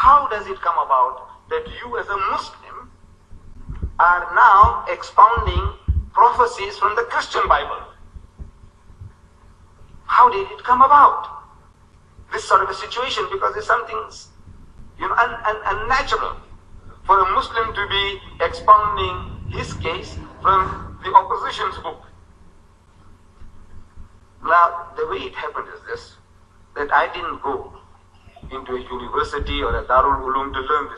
how does it come about that you as a Muslim are now expounding prophecies from the Christian Bible? How did it come about? This sort of a situation, because it's something, unnatural for a Muslim to be expounding his case from the opposition's book. Now, the way it happened is this, that I didn't go into a university or a Darul Ulum to learn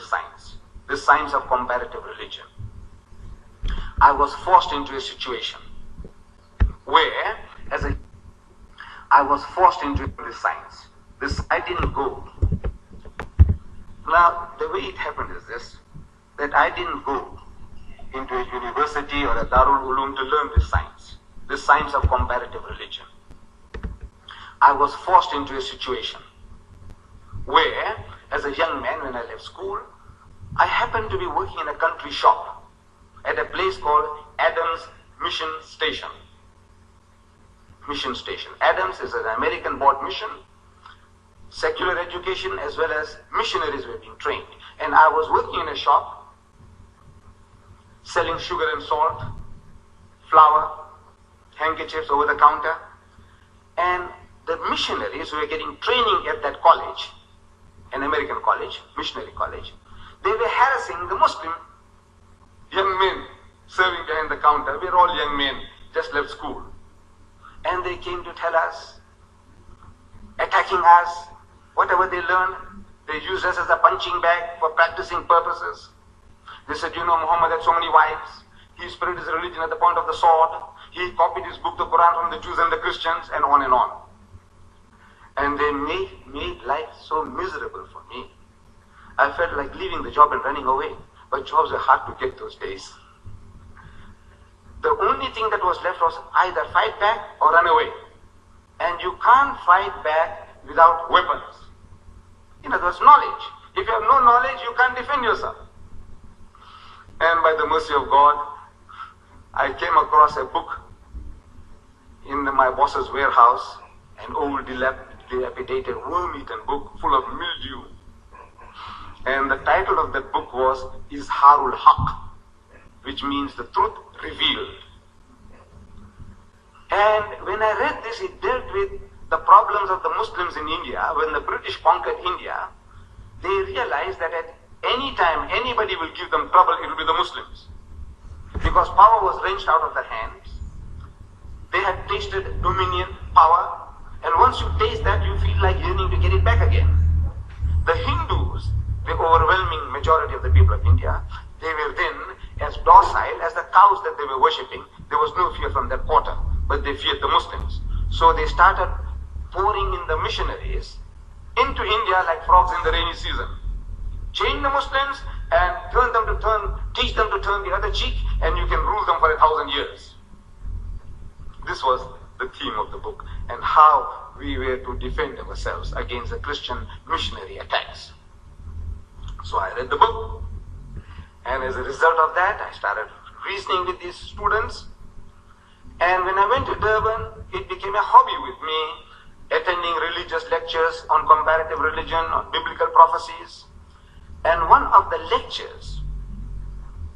this science of comparative religion. I was forced into a situation where, I was forced into this science. I didn't go. Now, the way it happened is this, that I didn't go into a university or a Darul Ulum to learn this science of comparative religion. I was forced into a situation where, as a young man when I left school, I happened to be working in a country shop at a place called Adams Mission Station. Adams is an American-bought mission. Secular education as well as missionaries were being trained. And I was working in a shop selling sugar and salt, flour, handkerchiefs over the counter. And the missionaries who were getting training at that college, an American college, missionary college, they were harassing the Muslim young men serving behind the counter. We were all young men, just left school. And they came to tell us, attacking us, whatever they learned, they used us as a punching bag for practicing purposes. They said, Muhammad had so many wives. He spread his religion at the point of the sword. He copied his book, the Quran, from the Jews and the Christians, and on and on. And they made life so miserable for me. I felt like leaving the job and running away. But jobs were hard to get those days. The only thing that was left was either fight back or run away. And you can't fight back without weapons. There's knowledge. If you have no knowledge, you can't defend yourself. And by the mercy of God, I came across a book in my boss's warehouse, an old dilapidated, worm-eaten book full of mildew. And the title of that book was Izharul Haq, which means the truth revealed. And when I read this, it dealt with the problems of the Muslims in India. When the British conquered India, they realized that at any time anybody will give them trouble, it will be the Muslims. Because power was wrenched out of their hands. They had tasted dominion, power, and once you taste that, you feel like yearning to get it back again. The Hindus, the overwhelming majority of the people of India, they were then as docile as the cows that they were worshipping. There was no fear from that quarter, but they feared the Muslims. So they started pouring in the missionaries into India like frogs in the rainy season. Change the Muslims and teach them to turn the other cheek, and you can rule them for 1,000 years. This was the theme of the book, and how we were to defend ourselves against the Christian missionary attacks. So I read the book, and as a result of that, I started reasoning with these students. And when I went to Durban, it became a hobby with me, attending religious lectures on comparative religion, on biblical prophecies. And one of the lectures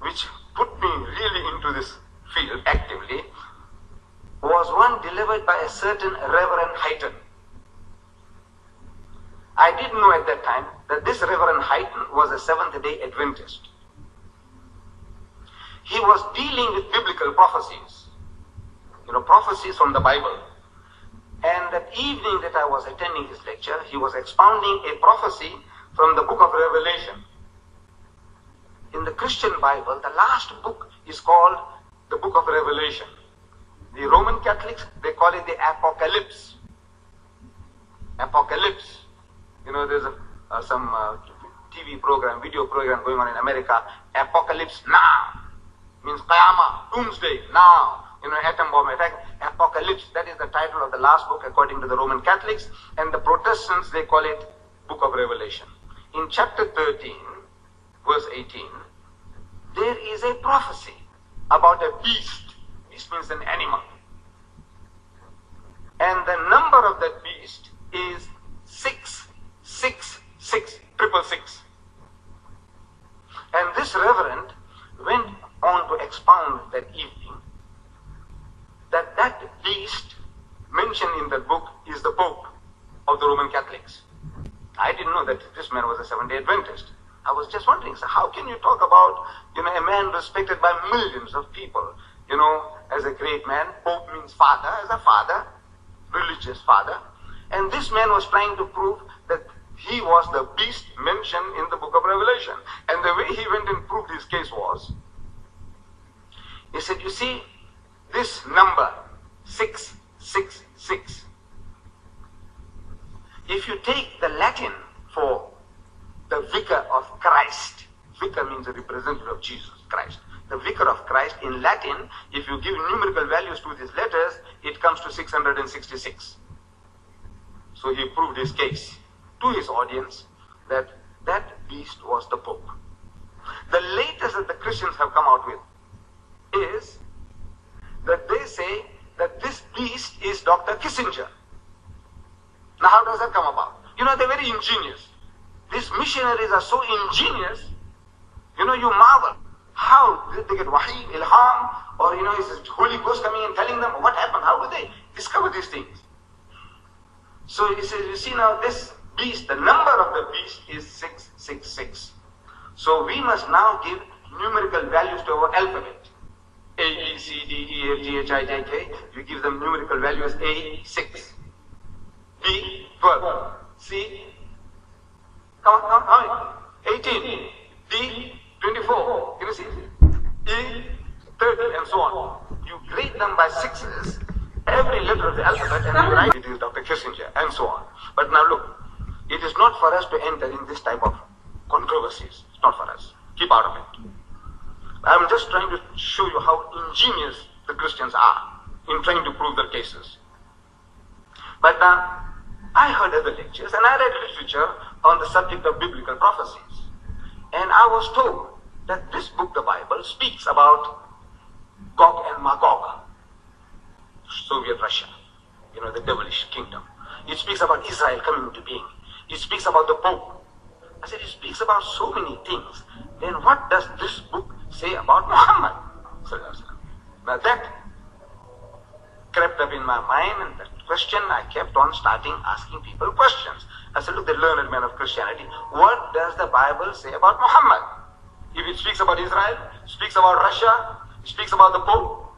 which put me really into this field actively was one delivered by a certain Reverend Hyton. I didn't know at that time that this Reverend Hyton was a Seventh-day Adventist. He was dealing with biblical prophecies, prophecies from the Bible. And that evening that I was attending his lecture, he was expounding a prophecy from the book of Revelation. In the Christian Bible, the last book is called the book of Revelation. The Roman Catholics, they call it the Apocalypse. Apocalypse. There's some TV program, video program going on in America. Apocalypse now means Qiyamah, doomsday now. Atom bomb attack. Apocalypse, that is the title of the last book according to the Roman Catholics, and the Protestants, they call it Book of Revelation. In chapter 13, verse 18, there is a prophecy about a beast. Beast means an animal. And the number of that beast is 666, 666. man was a Seventh-day Adventist. I was just wondering, so how can you talk about, a man respected by millions of people, as a great man? Pope means father, as a father, religious father. And this man was trying to prove that he was the beast mentioned in the book of Revelation. And the way he went and proved his case was, he said, you see, this number, 666, if you take the Latin for the vicar of Christ, vicar means a representative of Jesus Christ. The vicar of Christ in Latin, if you give numerical values to these letters, it comes to 666. So he proved his case to his audience that that beast was the Pope. The latest that the Christians have come out with is that they say that this beast is Dr. Kissinger. Now how does that come about? They're very ingenious. These missionaries are so ingenious, you marvel. How did they get wahi, ilham, or is the Holy Ghost coming and telling them what happened? How do they discover these things? So he says, you see now this beast, the number of the beast is 666. So we must now give numerical values to our alphabet. A, B, C, D, E, F, G, H, I, J, K. You give them numerical values A, 6. B, 12. C, come on, 18. D, 24. Can you see? E, 30, and so on. You grade them by sixes, every letter of the alphabet, and you write it is Dr. Kissinger, and so on. But now look, it is not for us to enter in this type of controversies. It's not for us. Keep out of it. I'm just trying to show you how ingenious the Christians are in trying to prove their cases. But I heard other lectures and I read literature on the subject of biblical prophecies. And I was told that this book, the Bible, speaks about Gog and Magog, Soviet Russia, the devilish kingdom. It speaks about Israel coming into being. It speaks about the Pope. I said, it speaks about so many things. Then what does this book say about Muhammad? Now that crept up in my mind, and that question, I kept on starting asking people questions. I said, look, the learned man of Christianity, what does the Bible say about Muhammad? If it speaks about Israel, speaks about Russia, speaks about the Pope,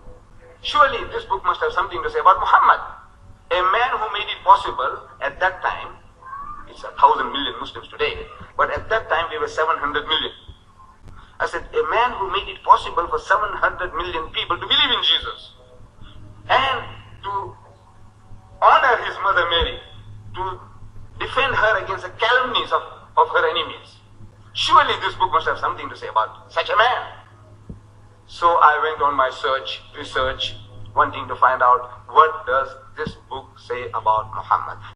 surely this book must have something to say about Muhammad. A man who made it possible at that time, it's 1,000 million Muslims today, but at that time we were 700 million. I said, a man who made it possible for 700 million people to believe in Jesus and to honor his mother Mary, to defend her against the calumnies of her enemies. Surely this book must have something to say about such a man. So I went on my research, wanting to find out what does this book say about Muhammad.